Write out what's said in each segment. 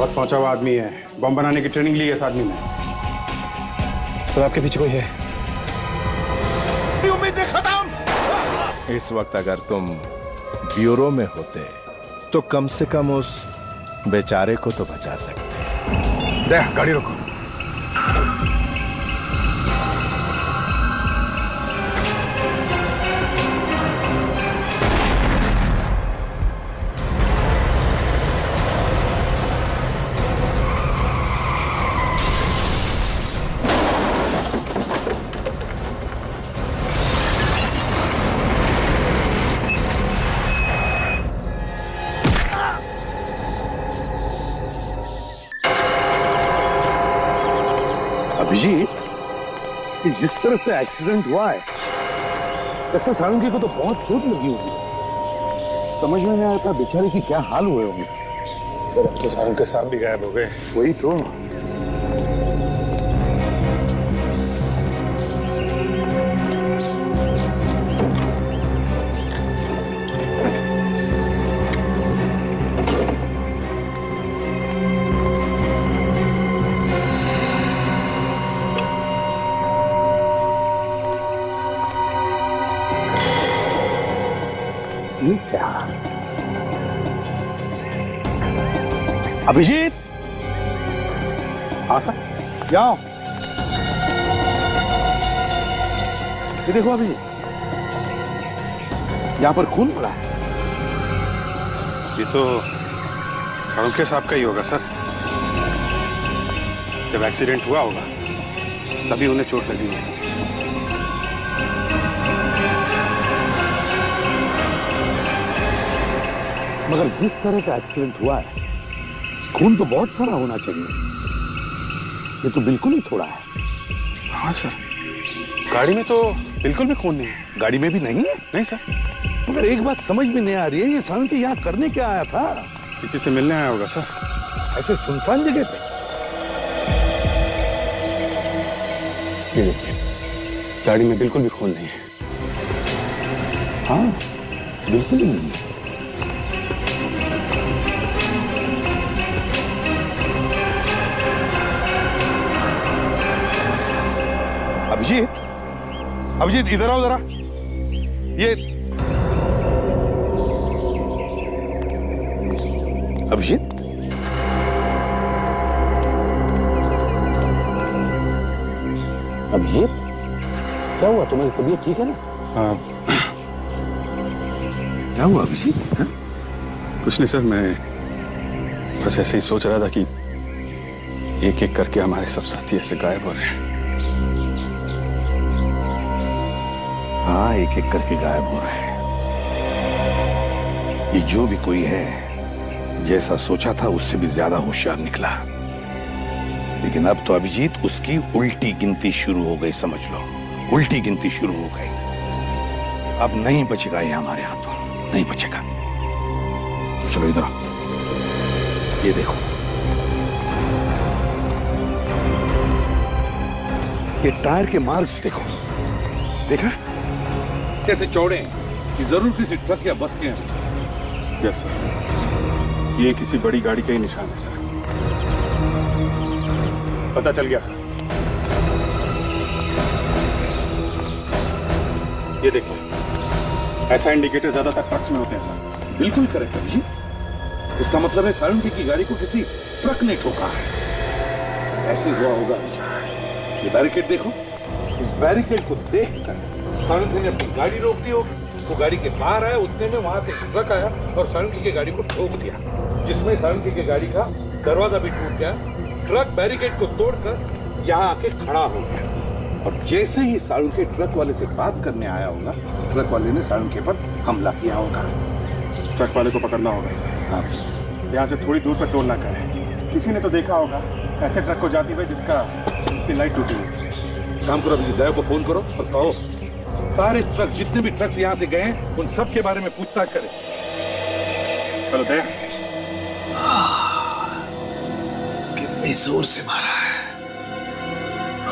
साथ पहुंचा हुआ आदमी है, बम बनाने की ट्रेनिंग ली है इस आदमी ने। सर आपके पीछे कोई है? उम्मीदें खत्म। इस वक्त अगर तुम ब्यूरो में होते तो कम से कम उस बेचारे को तो बचा सकते। दे गाड़ी रोको। अभिजीत, जिस तरह से एक्सीडेंट हुआ है, लगता सारंगी को तो बहुत चोट लगी होगी। समझ में नहीं आता बेचारे की क्या हाल हुए होंगे। सर अब तो सारंग के साहब भी गायब हो गए। वही तो। ये क्या? अभिजीत, हाँ सर। जाओ। ये देखो अभिजीत, यहां पर खून पड़ा है। ये तो सारंग के साहब का ही होगा सर। जब एक्सीडेंट हुआ होगा तभी उन्हें चोट लगी है। मगर जिस तरह का एक्सीडेंट हुआ है, खून तो बहुत सारा होना चाहिए। ये तो बिल्कुल ही थोड़ा है। हाँ सर, गाड़ी में तो बिल्कुल भी खून नहीं है। गाड़ी में भी नहीं है? नहीं सर। मगर एक बात समझ में नहीं आ रही है, ये सारंगी यहाँ करने क्या आया था? किसी से मिलने आया होगा सर। ऐसे सुनसान जगह पे? ये देखिए, गाड़ी में बिल्कुल भी खून नहीं है। हाँ, बिल्कुल ही नहीं। अभिजीत, अभिजीत इधर आओ जरा। ये अभिजीत, अभिजीत, क्या हुआ? तुम्हारी तबीयत ठीक है ना? क्या हुआ अभिजीत? कुछ नहीं सर, मैं बस ऐसे ही सोच रहा था कि एक एक करके हमारे सब साथी ऐसे गायब हो रहे हैं। हाँ, एक एक करके गायब हो रहे हैं। ये जो भी कोई है, जैसा सोचा था उससे भी ज्यादा होशियार निकला। लेकिन अब तो अभिजीत उसकी उल्टी गिनती शुरू हो गई, समझ लो। उल्टी गिनती शुरू हो गई। अब नहीं बचेगा ये हमारे हाथों, नहीं बचेगा। चलो इधर आओ। ये देखो, ये टायर के मार्क्स देखो। देखा कैसे चौड़े हैं कि जरूर किसी ट्रक या बस के हैं। यस सर, ये किसी बड़ी गाड़ी का ही निशान है सर। पता चल गया सर। ये देखिए, ऐसा इंडिकेटर ज्यादातर ट्रक्स में होते हैं सर। बिल्कुल करेक्ट अभिजीत। इसका मतलब है सारंगी की गाड़ी को किसी ट्रक ने ठोका है। ऐसे हुआ होगा। ये बैरिकेड देखो। इस बैरिकेड को देखकर सारंगी ने अपनी गाड़ी रोक दी होगी। वो गाड़ी के बाहर आया, उतने में वहां से ट्रक आया और सारंगी की गाड़ी को ठोक दिया, जिसमें सारंगी की गाड़ी का दरवाजा भी टूट गया। ट्रक बैरिकेड को तोड़कर यहाँ आके खड़ा हो गया। और जैसे ही सारंगी ट्रक वाले से बात करने आया होगा, ट्रक वाले ने सारंगी पर हमला किया होगा। ट्रक वाले को पकड़ना होगा सर। हाँ, यहाँ से थोड़ी दूर पर टोल ना करें। किसी ने तो देखा होगा ऐसे ट्रक को जाती हुई जिसकी लाइट टूटी हुई। काम करो, अपनी ड्राइवर को फोन करो और कहो सारे ट्रक, जितने भी ट्रक यहाँ से गए हैं, उन सब के बारे में पूछताछ करें। चलो दे। कितनी जोर से मारा है,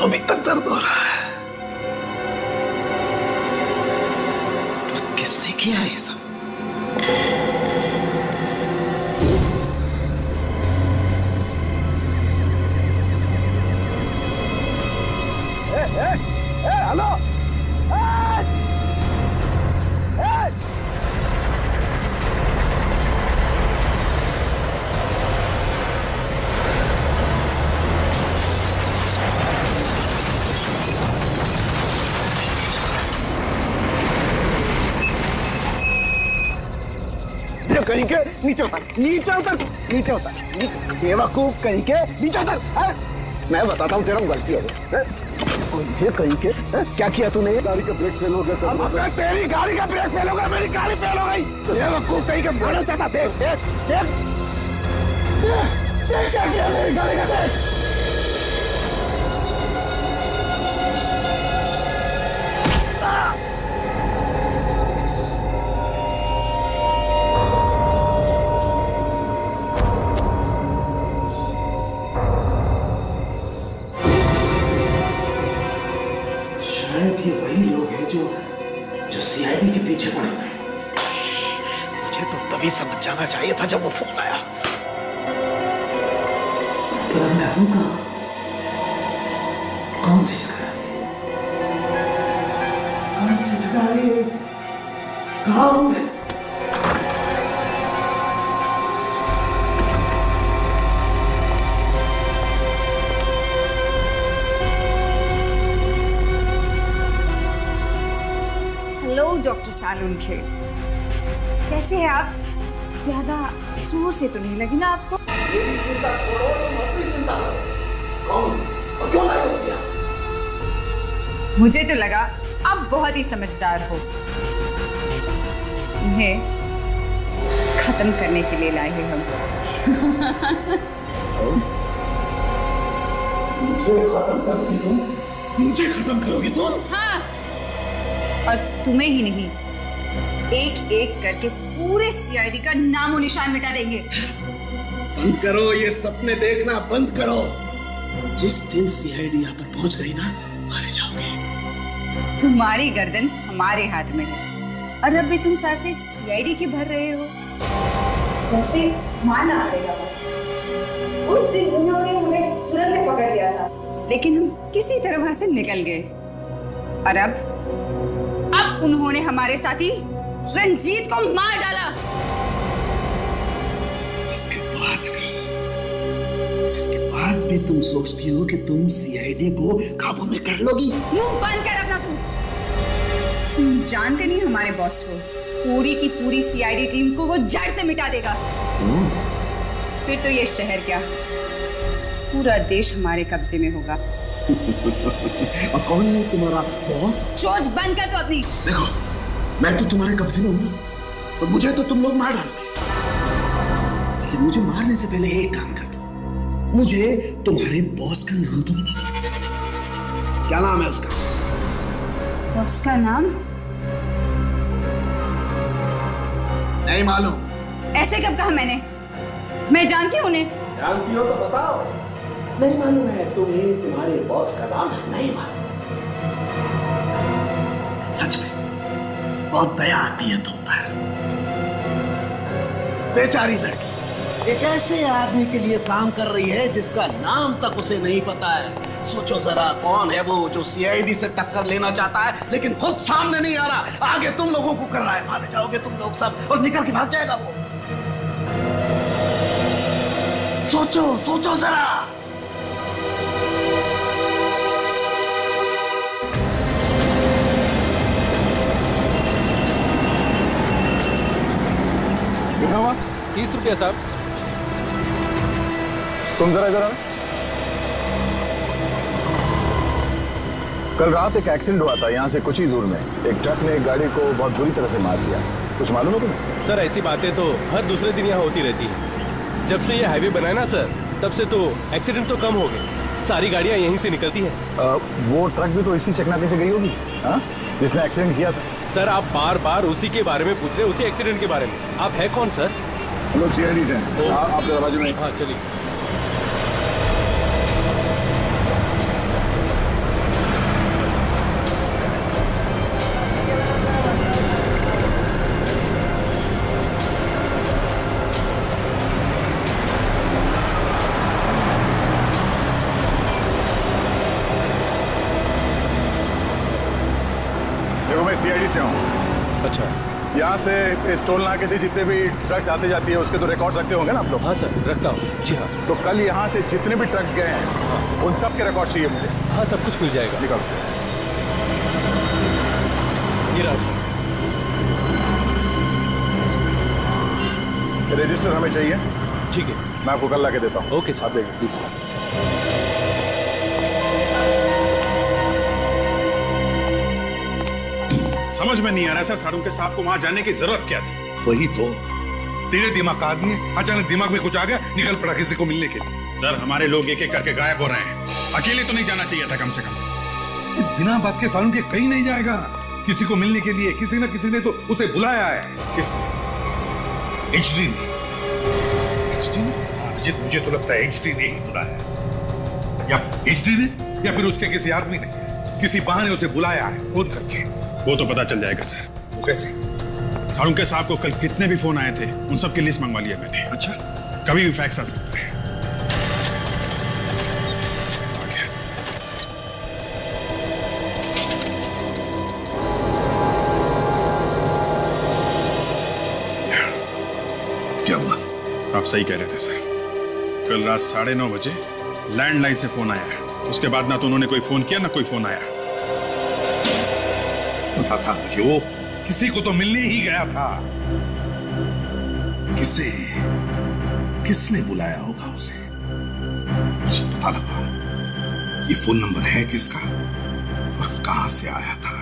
अभी तक दर्द हो रहा है। पर किसने किया ये सब? कहीं के, नीचे उतर, नीचे उतर, नीचे उतर, बेवकूफ कहीं के, नीचे उतर। मैं बताता हूँ तेरा गलती हो गई। मुझे कहीं के क्या किया तूने? गाड़ी का ब्रेक फेल हो गया। अब तेरी गाड़ी का ब्रेक फेल हो गया, मेरी गाड़ी फेल हो गई। बेवकूफ कहीं के, बड़ा चाहता। देख देख देख देख क्या किया मेरी गाड़ी का। देख शायद ये वही लोग हैं जो सीआईडी के पीछे पड़े हुए हैं। मुझे तो तभी समझ जाना चाहिए था जब वो फोन आया। पर अब मैं हूं कहां? कौन सी जगह है? कौन सी जगह है? कहां हूं मैं? हेलो डॉक्टर सालुंखे, कैसे हैं आप? ज्यादा जोर से तो नहीं लगी ना आपको? मेरी चिंता छोड़ो, तुम अपनी चिंता करो। कौन और क्यों लाई हो दिया? मुझे तो लगा आप बहुत ही समझदार हो। तुम्हें खत्म करने के लिए लाए हैं हम। मुझे खत्म करोगी तुम? मुझे खत्म करोगी तुम? हाँ, और तुम्हें ही नहीं, एक एक करके पूरे सीआईडी का नामो निशान मिटा देंगे। बंद करो ये सपने देखना, बंद करो। जिस दिन सीआईडी यहाँ पर पहुंच गई ना, मारे जाओगे। तुम्हारी गर्दन हमारे हाथ में है और अब भी तुम सांसें सीआईडी की भर रहे हो। वैसे मानना पड़ेगा, उस दिन उन्होंने हमें सुरंग में पकड़ लिया था, लेकिन हम किसी तरह वहां से निकल गए। और अब उन्होंने हमारे साथी रंजीत को मार डाला। इसके बाद भी तुम सोचती हो कि तुम सीआईडी को काबू में कर लोगी? मुंह बंद कर अपना। तुम जानते नहीं हमारे बॉस को, पूरी की पूरी सीआईडी टीम को वो जड़ से मिटा देगा। फिर तो ये शहर क्या, पूरा देश हमारे कब्जे में होगा। और कौन है तुम्हारा बॉस? चोच बंद कर दो अपनी। देखो, मैं तो तुम्हारे कब्जे में हूँ, तो मुझे तो तुम लोग मार डालोगे। लेकिन मुझे मारने से पहले एक काम कर दो, मुझे तुम्हारे बॉस का नाम तो बता दो। क्या नाम है उसका? बॉस का नाम नहीं मालूम। ऐसे कब कहा मैंने? मैं जानती हूँ उन्हें। जानती हो तो बताओ। नहीं मालूम है तुम्हें तुम्हारे बॉस का नाम? नहीं मालूम। सच में बहुत दया आती है तुम पर। बेचारी लड़की एक ऐसे आदमी के लिए काम कर रही है जिसका नाम तक उसे नहीं पता है। सोचो जरा, कौन है वो जो सीआईडी से टक्कर लेना चाहता है लेकिन खुद सामने नहीं आ रहा, आगे तुम लोगों को कर रहा है। मारे जाओगे तुम लोग सब और निकल के भाग जाएगा वो। सोचो सोचो जरा। कितना हुआ? 30 रुपया साहब। तुम जरा इधर आओ। कल रात एक एक्सीडेंट हुआ था यहाँ से कुछ ही दूर में। एक ट्रक ने एक गाड़ी को बहुत बुरी तरह से मार दिया। कुछ मालूम है तुम्हें? सर ऐसी बातें तो हर दूसरे दिन यहाँ होती रहती है। जब से ये हाईवे बना है ना सर, तब से तो एक्सीडेंट तो कम हो गए। सारी गाड़ियाँ यहीं से निकलती हैं। वो ट्रक भी तो इसी चकनाके से गई होगी, हाँ, जिसने एक्सीडेंट किया था। सर आप बार बार उसी के बारे में पूछ रहे हैं, उसी एक्सीडेंट के बारे में। आप है कौन सर? हम लोग सीआईडी से हैं। आप दरवाजे में। हाँ चलिए। देखो मैं सीआईडी से हूँ। अच्छा, यहाँ से इस टोल नाके से जितने भी ट्रक्स आते जाती है उसके तो रिकॉर्ड रखते होंगे ना आप लोग? हाँ सर रखता हूँ। जी हाँ। तो कल यहाँ से जितने भी ट्रक्स गए हैं उन सब के रिकॉर्ड चाहिए मुझे। हाँ सब कुछ मिल जाएगा। निकालो। ये रहा सर। रजिस्टर हमें चाहिए। ठीक है, मैं आपको कल लाके देता हूँ। Okay sir. आप देखिए प्लीज। समझ में नहीं आ रहा सर, सारुंके साहब को वहां जाने की जरूरत क्या थी? वही तो, तेरे दिमाग का आदमी है, अचानक दिमाग में कुछ आ गया, निकल पड़ा किसी को मिलने के लिए। सर हमारे लोग एक एक करके गायब हो रहे हैं, अकेले तो नहीं जाना चाहिए था कम से कम। बिना बात के सारुंके कहीं नहीं जाएगा किसी को मिलने के लिए। किसी ना किसी ने तो उसे बुलाया है। किसने? एचडी ने। मुझे तो लगता है एचडी ने ही बुलाया, या एचडी ने या फिर उसके किसी आदमी ने किसी बहाने उसे बुलाया है फोन करके। वो तो पता चल जाएगा सर। वो कैसे? सारुंके साहब को कल कितने भी फोन आए थे, उन सब की लिस्ट मंगवा लिया मैंने। अच्छा, कभी भी फैक्स आ सकता है। क्या हुआ? आप सही कह रहे थे सर, कल रात 9:30 बजे लैंडलाइन से फोन आया है। उसके बाद ना तो उन्होंने कोई फोन किया ना कोई फोन आया। पता था मुझे, वो किसी को तो मिलने ही गया था। किसने बुलाया होगा उसे? मुझे पता लगा ये फोन नंबर है किसका और कहां से आया था।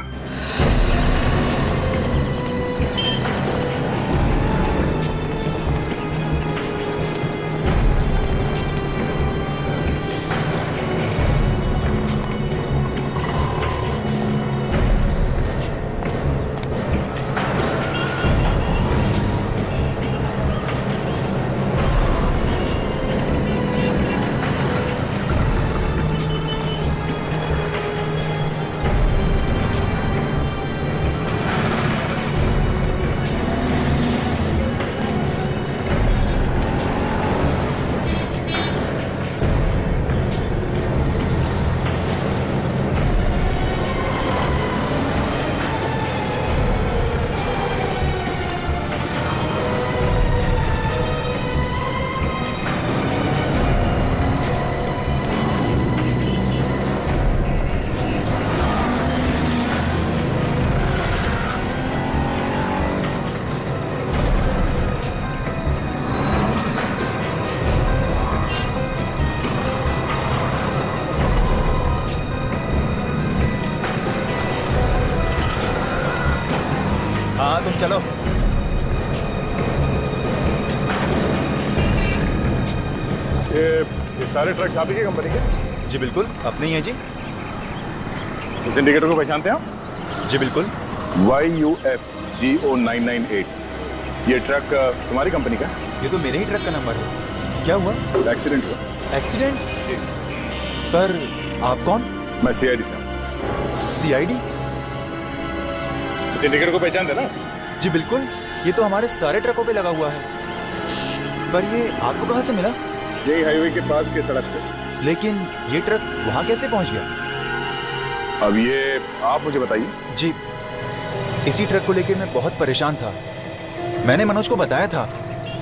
हाँ तुम चलो। ये सारे ट्रक्स आप ही की कंपनी के? जी बिल्कुल, अपने ही है जी। इस इंडिकेटर को पहचानते हैं आप? जी बिल्कुल। YUFGO998। ये ट्रक तुम्हारी कंपनी का? ये तो मेरे ही ट्रक का नंबर है। क्या हुआ? एक्सीडेंट हुआ। एक्सीडेंट? पर आप कौन? मैं CID से हूँ। CID? इस इंडिकेटर को पहचानते ना? जी बिल्कुल, ये तो हमारे सारे ट्रकों पे लगा हुआ है। पर ये आपको कहाँ से मिला? यही हाईवे के पास के सड़क पे। लेकिन ये ट्रक वहाँ कैसे पहुँच गया? अब ये आप मुझे बताइए। जी, इसी ट्रक को लेकर मैं बहुत परेशान था। मैंने मनोज को बताया था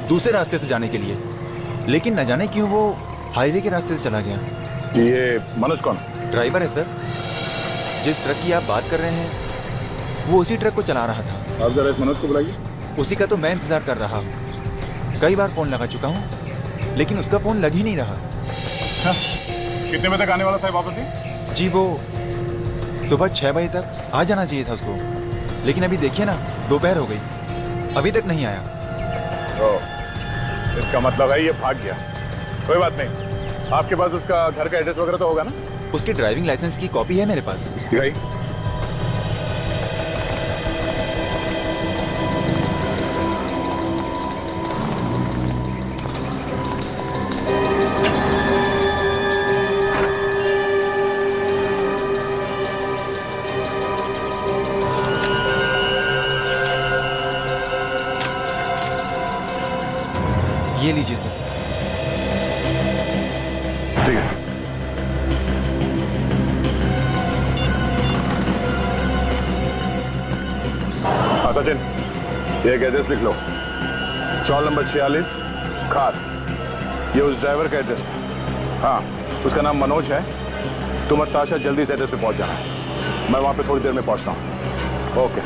दूसरे रास्ते से जाने के लिए, लेकिन न जाने क्यों वो हाईवे के रास्ते से चला गया। ये मनोज कौन? ड्राइवर है सर। जिस ट्रक की आप बात कर रहे हैं वो उसी ट्रक को चला रहा था। आप जरा इस मनोज को बुलाइए। उसी का तो मैं इंतजार कर रहा हूँ। कई बार फोन लगा चुका हूँ लेकिन उसका फोन लग ही नहीं रहा। अच्छा, कितने बजे तक आने वाला था वापस ही? जी वो सुबह 6 बजे तक आ जाना चाहिए था उसको, लेकिन अभी देखिए ना, दोपहर हो गई, अभी तक नहीं आया। इसका मतलब है ये भाग गया। कोई बात नहीं, आपके पास उसका घर का एड्रेस वगैरह तो होगा ना? उसके ड्राइविंग लाइसेंस की कॉपी है मेरे पास। दिखाई। ये लीजिए सर। ठीक है। हाँ सचिन, ये एक एड्रेस लिख लो। चौल नंबर 46 खार। ये उस ड्राइवर का एड्रेस है। हाँ, उसका नाम मनोज है। तुम और ताशा जल्दी से एड्रेस पे पहुंच जाना। मैं वहां पे थोड़ी देर में पहुंचता हूँ। ओके।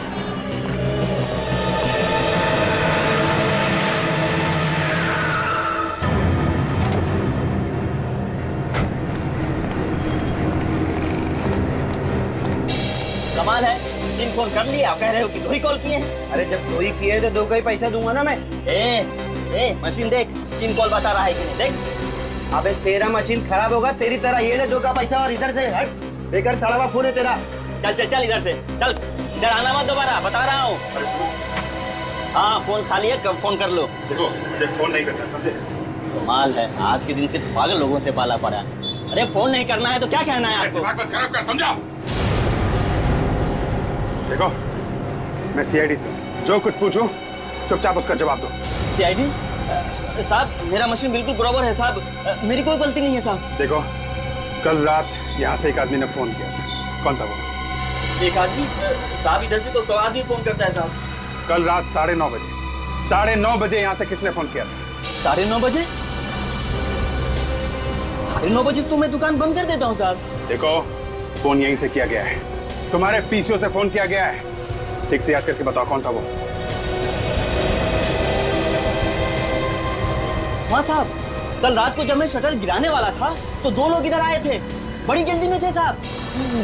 कमाल है, 3 फोन कर लिए, आप कह रहे हो कि 2 ही कॉल किए। अरे जब 2 ही किए तो 2 का ही पैसा दूंगा ना मैं। ए मशीन देख, 3 कॉल बता रहा है कि नहीं, देख। अबे तेरा मशीन खराब होगा, तेरी तरह ये ले 2 का पैसा और इधर से हट, बेकार सड़वा फोन है तेरा। चल इधर से, चल इधर आना मत दोबारा, बता रहा हूँ। हाँ फोन खाली है, कब फोन कर लो। देखो मुझे फोन नहीं करना, समझे? कमाल है, आज के दिन सिर्फ पागल लोगों से पाला पड़ा है। अरे फोन नहीं करना है तो क्या कहना है आपको? दिमाग मत खराब कर, समझा? देखो मैं सीआईडी से जो कुछ पूछूं चुपचाप उसका जवाब दो। सीआईडी साहब, मेरा मशीन बिल्कुल बराबर है साहब, मेरी कोई गलती नहीं है साहब। देखो कल रात यहाँ से एक आदमी ने फोन किया था, कौन था वो? एक आदमी साहब, इधर से तो 100 आदमी फोन करता है साहब। कल रात 9:30 बजे यहाँ से किसने फोन किया था? 9:30 बजे? 9:30 बजे तो मैं दुकान बंद कर देता हूँ साहब। देखो फोन यहीं से किया गया है, तुम्हारे पीसीओ से फोन किया गया है। ठीक से याद करके बताओ कौन था वो? हाँ साहब, कल रात को जब मैं शटर गिराने वाला था तो 2 लोग इधर आए थे, बड़ी जल्दी में थे साहब,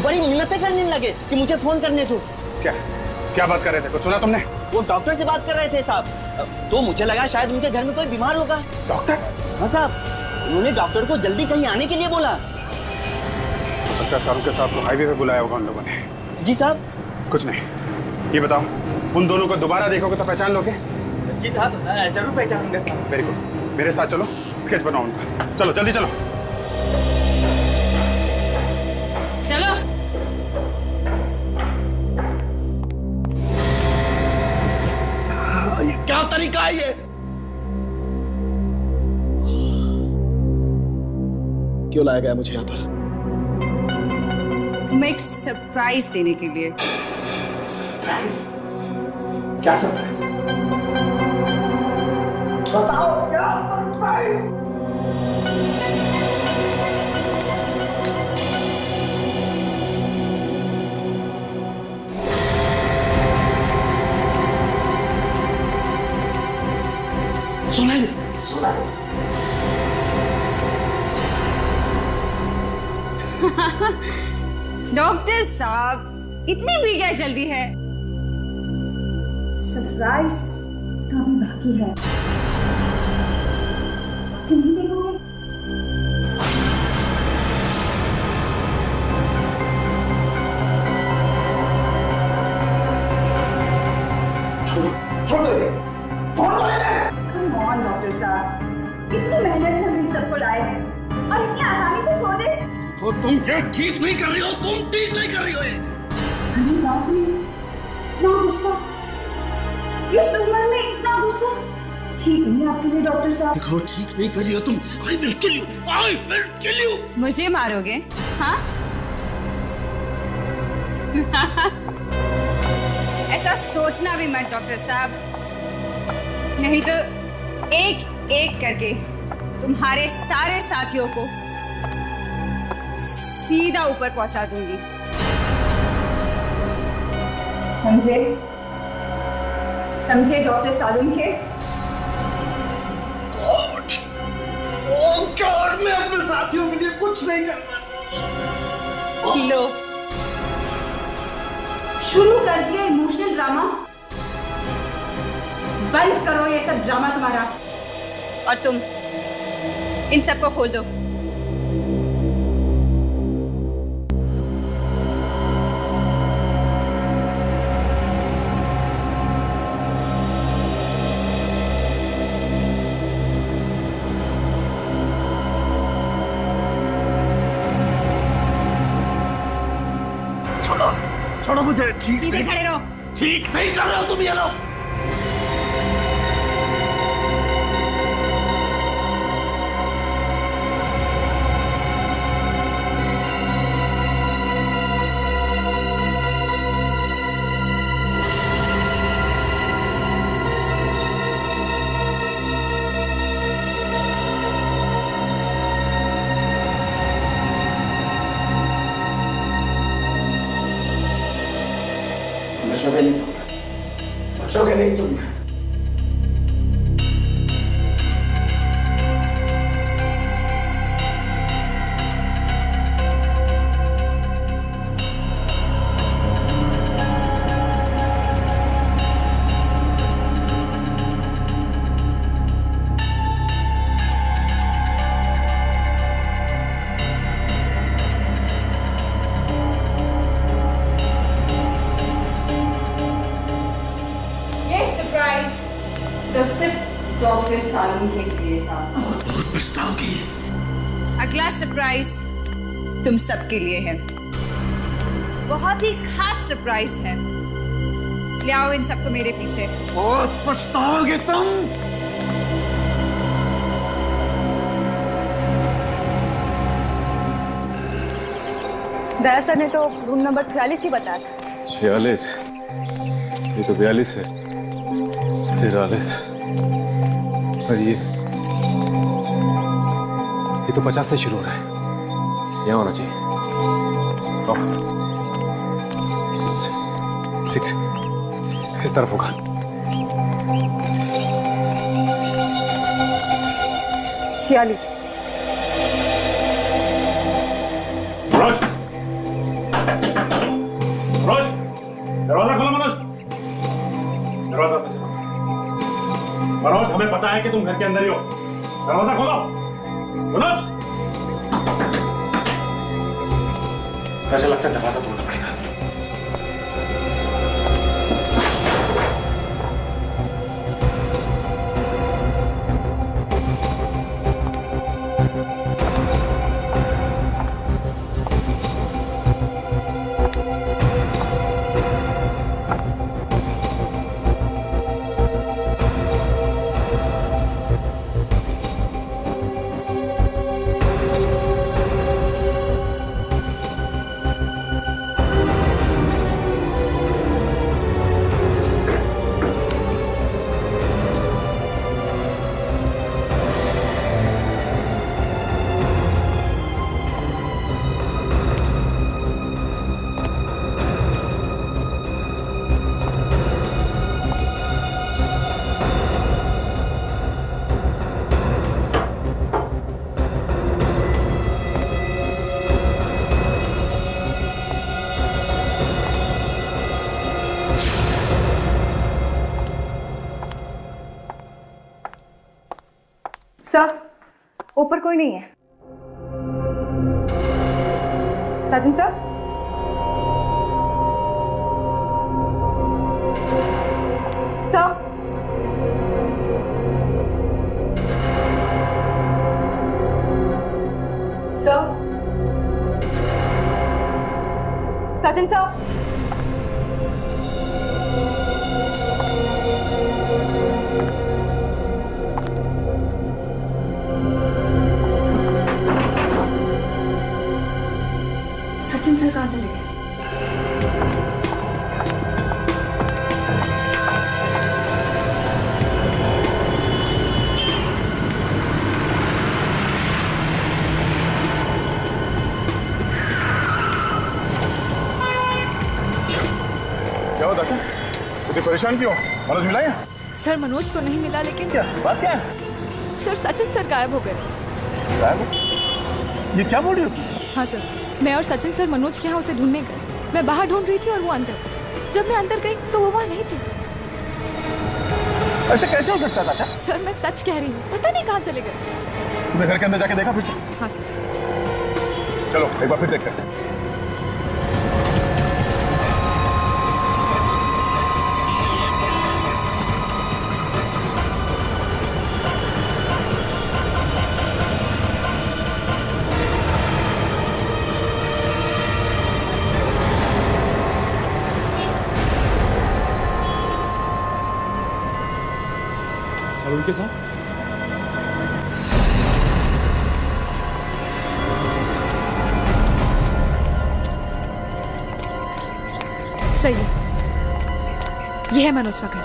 बड़ी मिन्नतें करने लगे कि मुझे फोन करने दो। क्या बात कर रहे थे, कुछ सुना तुमने? वो डॉक्टर से बात कर रहे थे साहब, तो मुझे लगा शायद उनके घर में कोई बीमार होगा। डॉक्टर? हाँ साहब, उन्होंने डॉक्टर को जल्दी कहीं आने के लिए बोला। हो सकता है शाहरुख के साथ को हाईवे पे बुलाया होगा उन लोगों ने। जी साहब। कुछ नहीं, ये बताओ उन दोनों को दोबारा देखोगे तो पहचान लोगे? जी साहब, जरूर पहचानूंगा साहब। वेरी गुड, मेरे साथ चलो, स्केच बनाओ उनका। चलो जल्दी चलो। चलो। ये क्या तरीका है ये? क्यों लाया गया मुझे यहाँ पर? तुम्हें एक सरप्राइज देने के लिए। सरप्राइज? क्या सरप्राइज? बताओ क्या सरप्राइज? सुना है। डॉक्टर साहब, इतनी भी क्या जल्दी है? सरप्राइज तो अभी बाकी है। क्यों नहीं देखोगे? छोड़ दो, Come on, डॉक्टर साहब, इतनी मेहनत से हम इन सबको लाए हैं और इतनी आसानी से छोड़ दे? तो तुम ये ठीक नहीं कर रही हो, तुम ठीक नहीं कर रही हो ये। अरे बाप रे, इतना गुस्सा, इस उम्र में इतना गुस्सा ठीक नहीं आपके लिए डॉक्टर साहब। देखो ठीक नहीं कर रही हो तुम। I will kill you, I will kill you। मुझे मारोगे? हाँ? ऐसा सोचना भी मत डॉक्टर साहब, नहीं तो एक एक करके तुम्हारे सारे साथियों को सीधा ऊपर पहुंचा दूंगी। समझे? समझे डॉक्टर सालुंखे? गॉड, ओह गॉड, मैं अपने साथियों के लिए कुछ नहीं करता। लो, शुरू कर दिया इमोशनल ड्रामा। बंद करो ये सब ड्रामा तुम्हारा, और तुम इन सबको खोल दो। छोड़ो मुझे। ठीक सीधे नहीं, खड़े रहो। ठीक नहीं कर रहे हो तुम ये लोग। बचोगे नहीं तुम, बचोगे नहीं तुम। फिर सालून के लिए था। बहुत पछताओगी। अगला सरप्राइज तुम सबके लिए है। बहुत ही खास सरप्राइज है। ले आओ इन सबको मेरे पीछे। बहुत पछताओगे तुम। दया सर ने तो रूम नंबर 46 ही बताया था। 46? ये तो 42 है। 43 और ये तो 50 से शुरू हो रहा है। यहाँ होना चाहिए। ओह, 6 इस तरफ होगा। मनोज, मनोज, दरवाजा खोलो मनोज। दरवाजा कैसे खोलो? मनोज, हमें पता है कि तुम घर के अंदर ही हो। दरवाजा खोलो मनोज। ऐसा लगता है दरवाजा तोड़ना पड़ेगा। सर, ऊपर कोई नहीं है। साजन सर, सर, सर, साजन सर, सचिन सर कहाँ चले गए? क्या हुआ दर्शन? इतने परेशान क्यों? मनोज मिला है? सर मनोज तो नहीं मिला, लेकिन क्या बात क्या है? सर सचिन सर गायब हो गए। गायब? ये क्या बोल रही हो? हाँ सर, मैं और सचिन सर मनोज के यहाँ उसे ढूंढने गए। मैं बाहर ढूंढ रही थी और वो अंदर। जब मैं अंदर गई तो वो वहाँ नहीं थी। ऐसे कैसे हो सकता है चाचा? सर मैं सच कह रही हूँ, पता नहीं कहाँ चले गए। तुमने घर के अंदर जाके देखा फिर से? हाँ सर। चलो एक बार फिर देखते हैं। सालून के साथ? सही है, ये है मनोज का घर।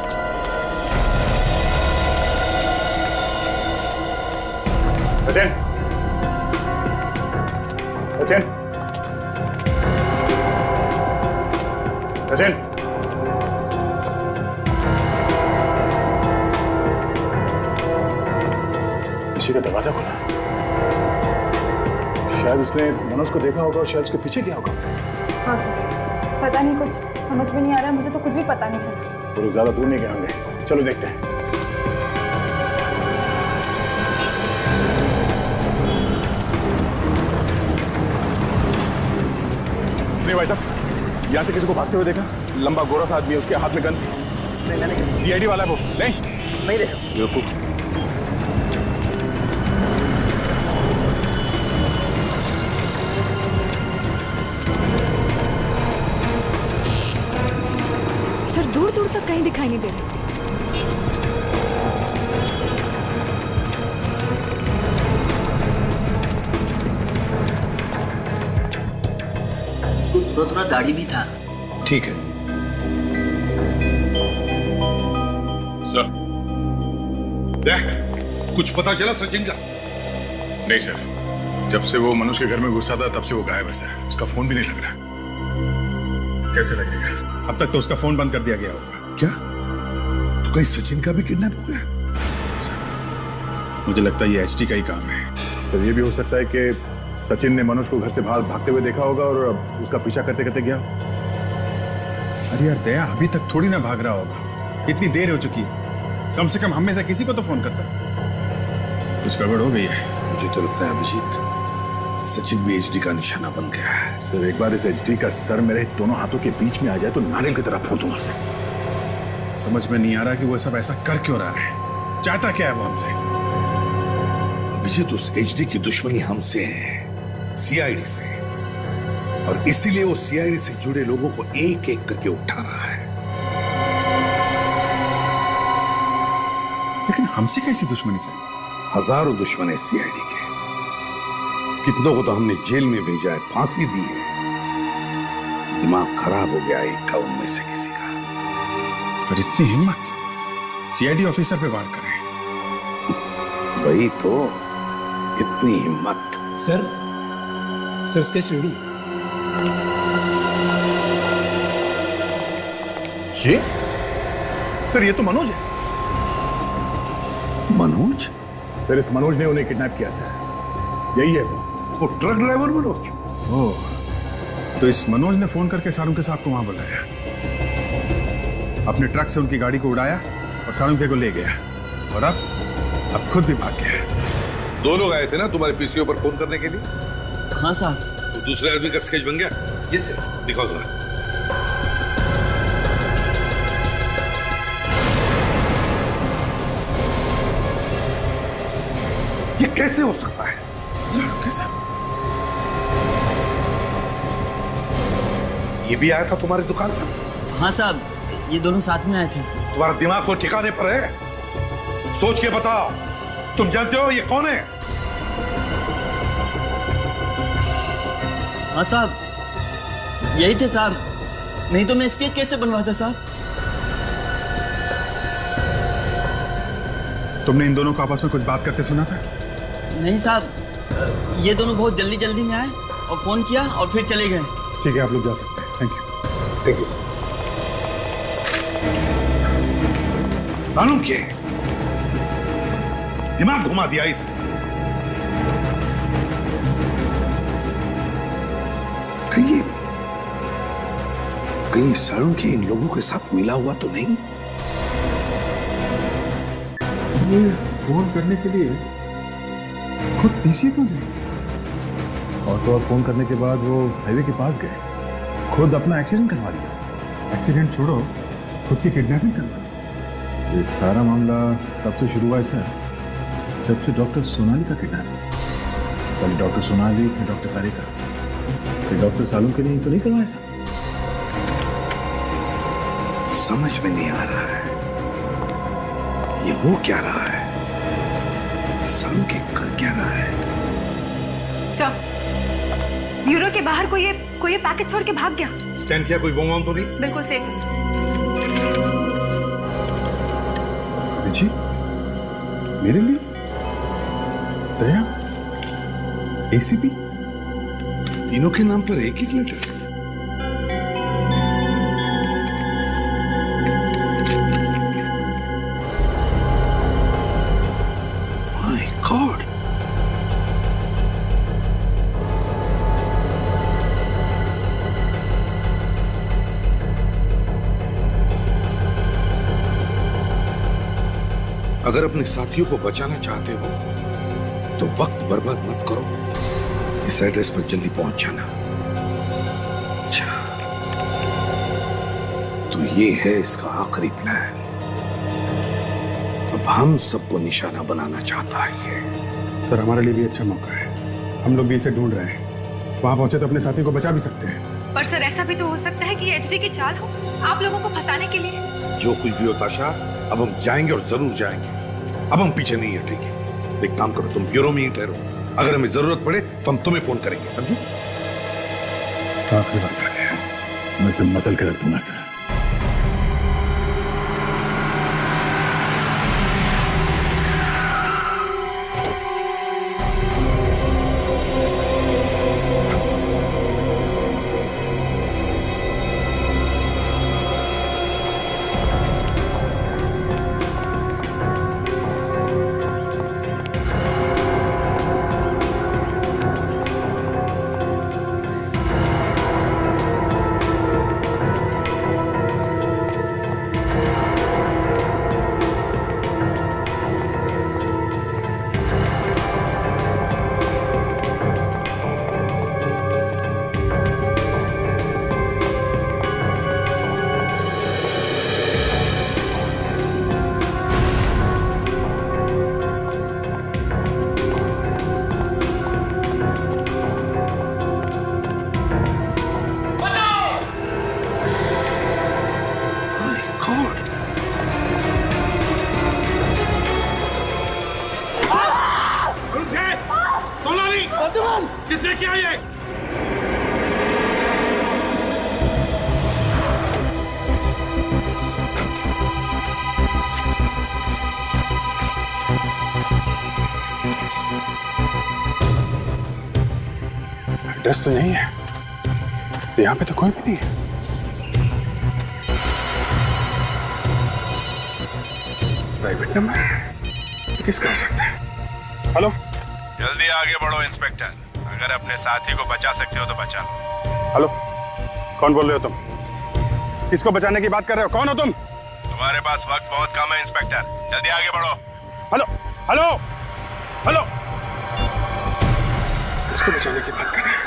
सचिन, सचिन, सचिन, किसी का दरवाजा खोला। शायद उसने मनोज को देखा होगा और शायद उसके पीछे गया होगा। हाँ सर, पता नहीं, कुछ समझ में नहीं आ रहा है। मुझे तो कुछ भी पता नहीं चला। वो लोग ज्यादा दूर नहीं गए होंगे। चलो देखते हैं। नहीं भाई साहब, यहाँ से किसी को भागते हुए देखा? लंबा गोरा सा आदमी है, उसके हाथ में गन थी। नहीं, मैंने सीआईडी वाला है वो? नहीं नहीं देखा। बेवकूफ। दूर तक कहीं दिखाई नहीं दे रहे। उसको थोड़ा दाढ़ी भी था। ठीक है सर, देख, कुछ पता चला सचिन का? नहीं सर, जब से वो मनोज के घर में घुसा था तब से वो गायब है सर। उसका फोन भी नहीं लग रहा। कैसे लगेगा? अब तक तो उसका फोन बंद कर दिया गया होगा। क्या तो कहीं सचिन का भी किडनैप हो गया? सर, मुझे लगता है ये एचडी का ही काम है। तो ये भी हो सकता है कि सचिन ने मनोज को घर से बाहर भागते हुए देखा होगा और उसका पीछा करते करते गया। अरे यार दया अभी तक थोड़ी ना भाग रहा होगा, इतनी देर हो चुकी है। कम से कम हम में से किसी को तो फोन करता। कुछ गड़बड़ हो गई है। मुझे तो लगता है अभिजीत, सचिन भी एचडी का निशाना बन गया है। सर, एक बार इस एचडी का सर मेरे दोनों हाथों के बीच में आ जाए तो नारियल की तरह फोड़ दूंगा सर। समझ में नहीं आ रहा कि वो सब ऐसा कर क्यों रहा है, चाहता क्या है वो हमसे। अभिजीत, उस एचडी की दुश्मनी हमसे है, सीआईडी से, और इसीलिए वो सीआईडी से जुड़े लोगों को एक एक करके उठा रहा है। लेकिन हमसे कैसी दुश्मनी से? हजारों दुश्मन है सीआईडी के। कितनों को तो हमने जेल में भेजा है, फांसी दी है। दिमाग खराब हो गया एक का उनमें से किसी का। पर इतनी हिम्मत सीआईडी ऑफिसर पे वार करे? वही तो, इतनी हिम्मत। सर इसके सीढ़ी। ये सर, ये तो मनोज है। मनोज? सर, इस मनोज ने उन्हें किडनैप किया सर। यही है वो ट्रक ड्राइवर मनोज। ओह, तो इस मनोज ने फोन करके सारुंके साहब को वहां बुलाया, अपने ट्रक से उनकी गाड़ी को उड़ाया और सारुंके को ले गया, और अब खुद भी भाग गया। दो लोग आए थे ना तुम्हारे पीसीओ पर फोन करने के लिए? हाँ साहब। तो दूसरे आदमी का स्केच बन गया? Yes sir. दिखाओ जरा। ये कैसे हो सकता है? सारुंके साहब, ये भी आया था तुम्हारी दुकान पर? हाँ साहब, ये दोनों साथ में आए थे। तुम्हारा दिमाग तो ठिकाने पर है? सोच के बताओ, तुम जानते हो ये कौन है? हाँ साहब, यही थे साहब, नहीं तो मैं स्केच कैसे बनवाता साहब? तुमने इन दोनों को आपस में कुछ बात करते सुना था? नहीं साहब, ये दोनों बहुत जल्दी जल्दी में आए और फोन किया और फिर चले गए। ठीक है, आप लोग जा सकते हैं। Thank you. Thank you. सारुंके, दिमाग घुमा दिया इसे। कहीं सारुंके इन लोगों के साथ मिला हुआ तो नहीं? ये फोन करने के लिए खुद पीसी क्यों जाए? और तो और फोन करने के बाद वो हाईवे के पास गए, खुद अपना एक्सीडेंट करवा लिया। एक्सीडेंट छोड़ो, खुद की किडनैपिंग करवा ली। ये सारा मामला तब से शुरू हुआ है सर, जब से डॉक्टर सोनाली का किडनैप। पहले डॉक्टर सोनाली, फिर डॉक्टर तारिका, फिर डॉक्टर सालुंके ने तो नहीं करवाया सर। समझ में नहीं आ रहा है ये हो क्या रहा है। सारुंके कर क्या रहा है? सर, ब्यूरो के बाहर कोई ये पैकेट छोड़ के भाग गया। स्टैंड किया, कोई बम तो नहीं? बिल्कुल सेफ है सर। जी, मेरे लिए दया, एसीपी, तीनों के नाम पर एक एक लेटर। माय गॉड, अगर अपने साथियों को बचाना चाहते हो तो वक्त बर्बाद मत करो, इस एड्रेस पर जल्दी पहुंच जाना। अच्छा, तो ये है इसका आखिरी प्लान। अब हम सबको निशाना बनाना चाहता है ये। सर, हमारे लिए भी अच्छा मौका है। हम लोग भी इसे ढूंढ रहे हैं। वहां पहुंचे तो अपने साथी को बचा भी सकते हैं। पर सर, ऐसा भी तो हो सकता है कि एचडी की चाल हो आप लोगों को फंसाने के लिए। जो कुछ भी होता शाह, अब हम जाएंगे और जरूर जाएंगे। अब हम पीछे नहीं हटेंगे। एक काम करो, तुम ब्यूरो में ही ठहरो। अगर हमें जरूरत पड़े तो हम तुम्हें फोन करेंगे, समझे? आखिरी वक्त आ गया, मैं इसे मसल के रख दूंगा सर। किसने किया ये? एड्रेस तो यही है, यहाँ पे तो कोई भी नहीं है। प्राइवेट नंबर किसका हो सकता है? हेलो, जल्दी आगे बढ़ो इंस्पेक्टर। अगर अपने साथी को बचा सकते हो तो बचा लो। हेलो, कौन बोल रहे हो तुम? किसको बचाने की बात कर रहे हो? कौन हो तुम? तुम्हारे पास वक्त बहुत कम है इंस्पेक्टर, जल्दी आगे बढ़ो। हेलो हेलो हेलो, किसको बचाने की बात कर रहे हैं?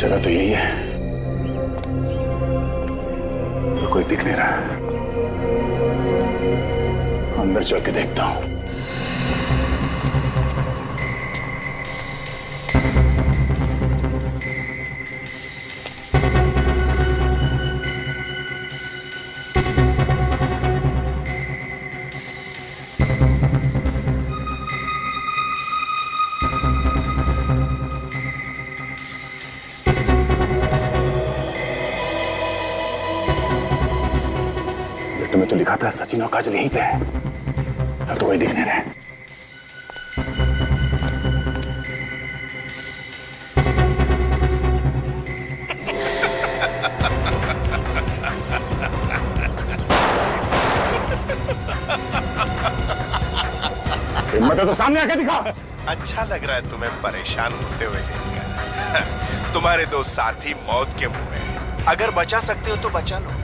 जगह तो यही है, तो कोई दिख नहीं रहा। अंदर चल के देखता हूं। में तो लिखा था सचिन और काजल यहीं पे है, अब तो कोई दिख नहीं रहा है। हिम्मत है तो सामने आके दिखा। अच्छा लग रहा है तुम्हें परेशान होते हुए देखकर। तुम्हारे दो साथी मौत के मुंह में, अगर बचा सकते हो तो बचा लो।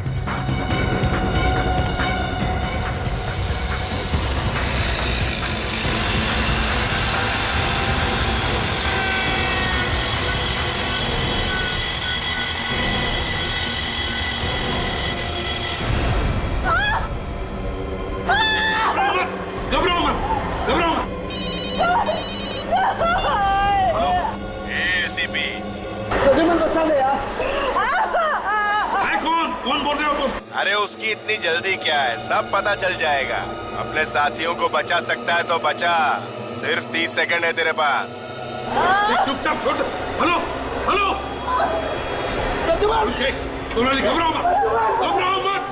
कौन बोल रहे हो तुम? अरे उसकी इतनी जल्दी क्या है, सब पता चल जाएगा। अपने साथियों को बचा सकता है तो बचा, सिर्फ 30 सेकंड है तेरे पास। चुपचाप छोड़। हेलो हेलो, सोनाली घबराओ मत, घबराओ मत।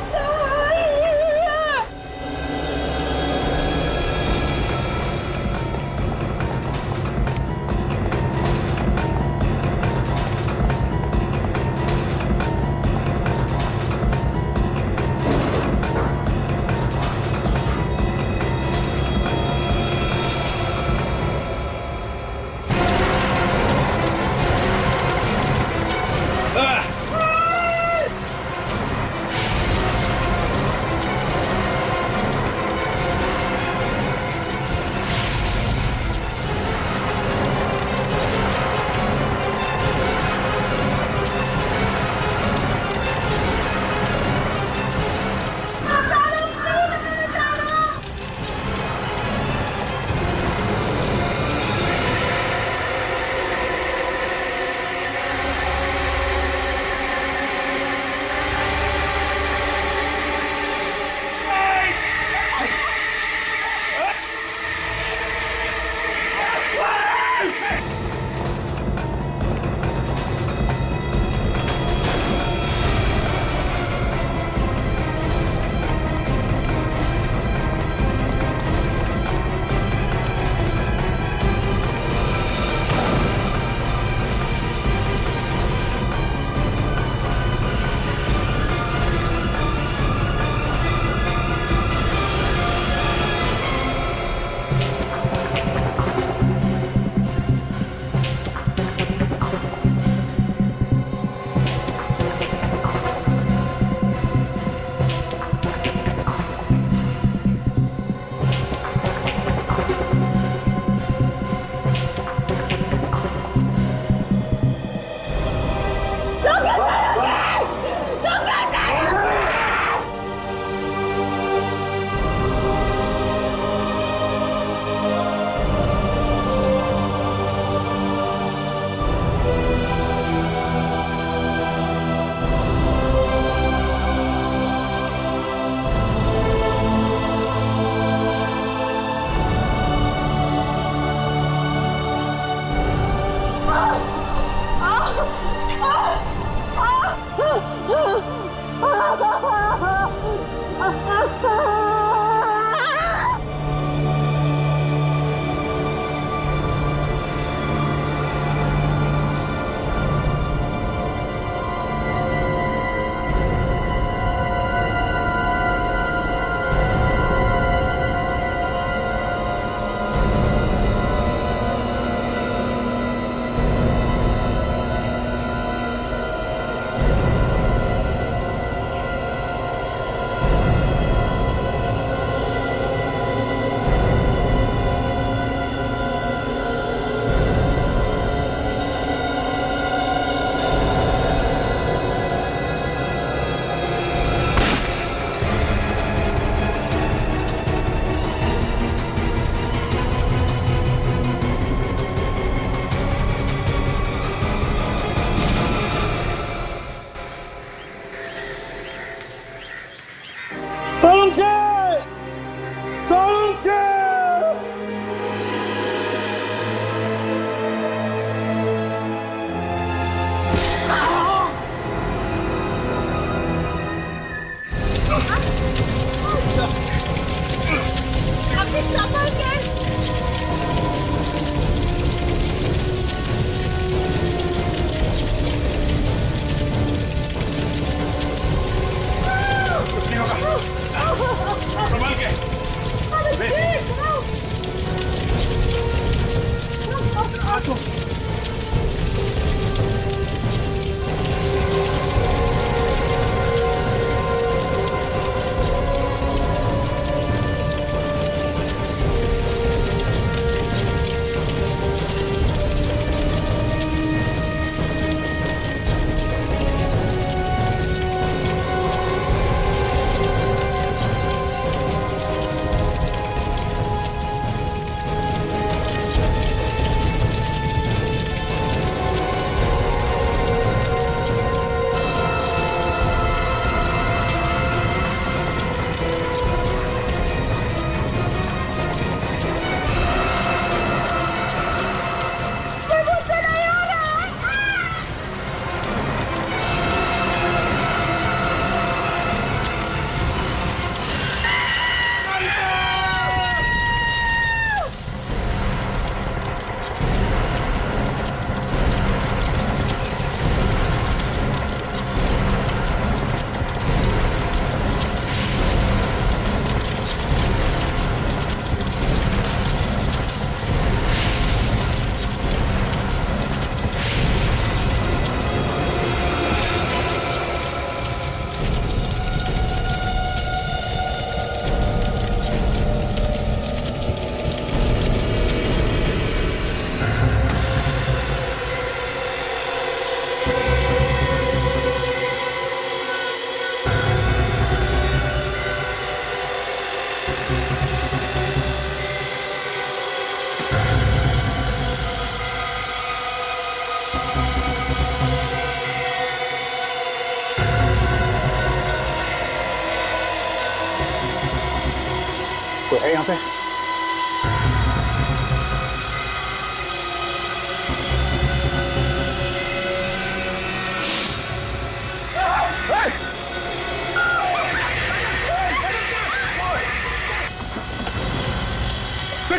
है यहाँ पे?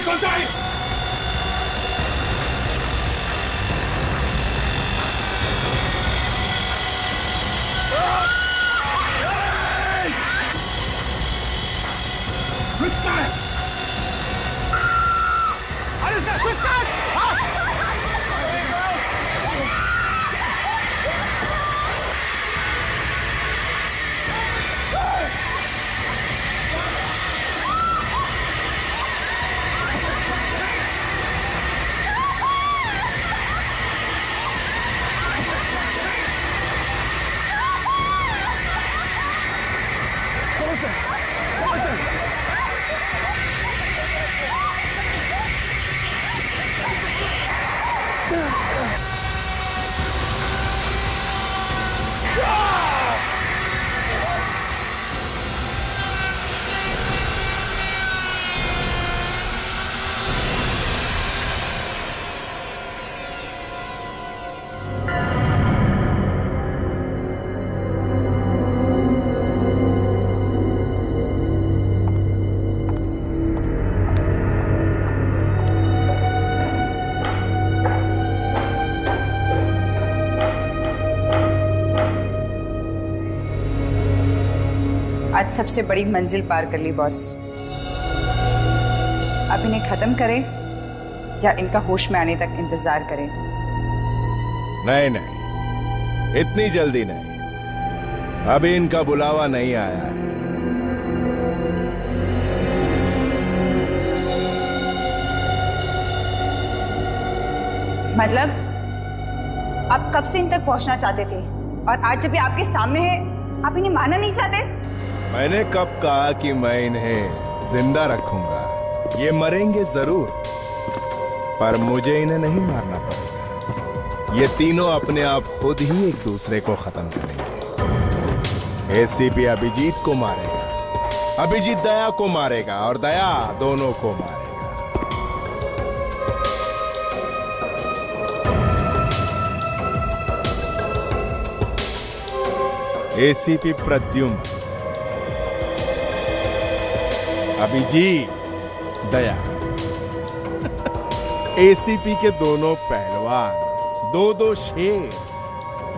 कौन सा है? आज सबसे बड़ी मंजिल पार कर ली बॉस। अब इन्हें खत्म करें या इनका होश में आने तक इंतजार करें? नहीं नहीं, इतनी जल्दी नहीं। अभी इनका बुलावा नहीं आया है। मतलब आप कब से इन तक पहुंचना चाहते थे और आज जब ये आपके सामने है आप इन्हें मारना नहीं चाहते? मैंने कब कहा कि मैं इन्हें जिंदा रखूंगा? ये मरेंगे जरूर, पर मुझे इन्हें नहीं मारना पड़ेगा। ये तीनों अपने आप खुद ही एक दूसरे को खत्म करेंगे। एसीपी अभिजीत को मारेगा, अभिजीत दया को मारेगा और दया दोनों को मारेगा। एसीपी प्रद्युम्न, अभिजीत, दया, एसीपी के दोनों पहलवान, दो शेर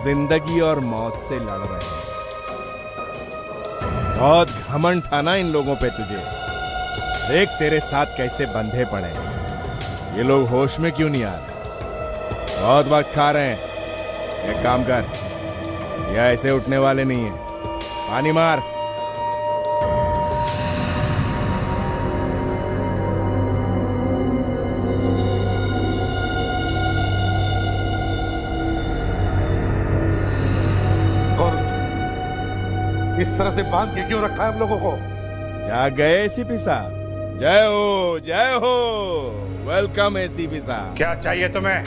जिंदगी और मौत से लड़ रहे हैं। बहुत घमंड था ना इन लोगों पे तुझे। देख तेरे साथ कैसे बंधे पड़े। ये लोग होश में क्यों नहीं आ रहे? बहुत वक्त खा रहे हैं। एक काम कर, ये ऐसे उठने वाले नहीं है। पानी मार। इस तरह से बांध के क्यों रखा है हम लोगों को? जा गए एसीपी साहब। जय हो, जय हो। वेलकम एसीपी साहब। क्या चाहिए तुम्हें?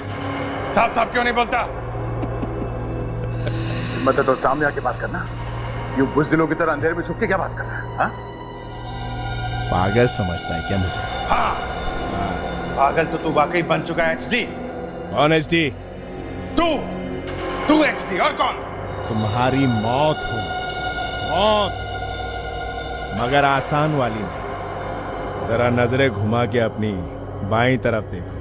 साफ साफ क्यों नहीं बोलता? मतलब तो सामने आके बात करना। यूं बुज़दिलों की तरह अंधेरे में छुप के क्या बात कर रहा है? हाँ? पागल समझता है क्या मुझे? हाँ, पागल तो तू वाकई बन चुका है एचडी। कौन एचडी? तू एचडी और कौन? तुम्हारी मौत हो, मौत, मगर आसान वाली नहीं। जरा नजरें घुमा के अपनी बाईं तरफ देखो।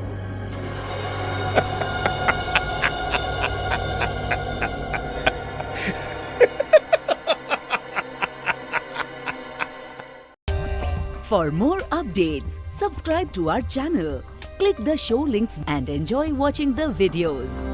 For more updates, subscribe to our channel, click the show links and enjoy watching the videos.